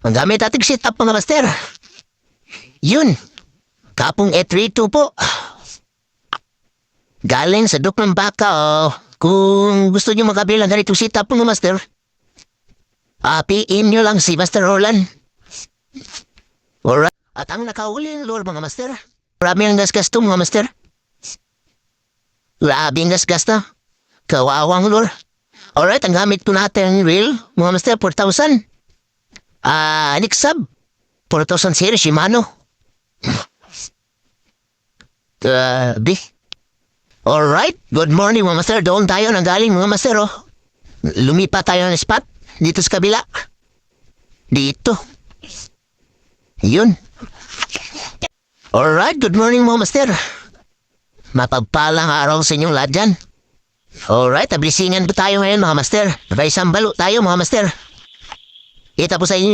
Ang gamit ating sit-up mga master. Yun. Kapong E32 po. Galing sa Duk ng Baka, oh. Kung gusto nyo makabili ng ganitong sit-up mga master, PM nyo lang si Master Roland. Alright. At ang nakauli ng lure mga master. Marami ang gasgasto mga master. Grabe ang gasgasto. Kawawang lure. Alright, ang gamit ko natin reel mga master, 4,000. Nixab. 4,000 series Shimano. Grabe. Alright, good morning mga master. Doon tayo nang galing mga master, oh. Lumipat tayo ng spot. Dito sa kabila. Dito. Yun. Alright, good morning mga master. Mapagpalang araw sa inyong lahat dyan. Alright, ablisingan po tayo ngayon mga master. May isang balo tayo mga master. Ita po sa inyo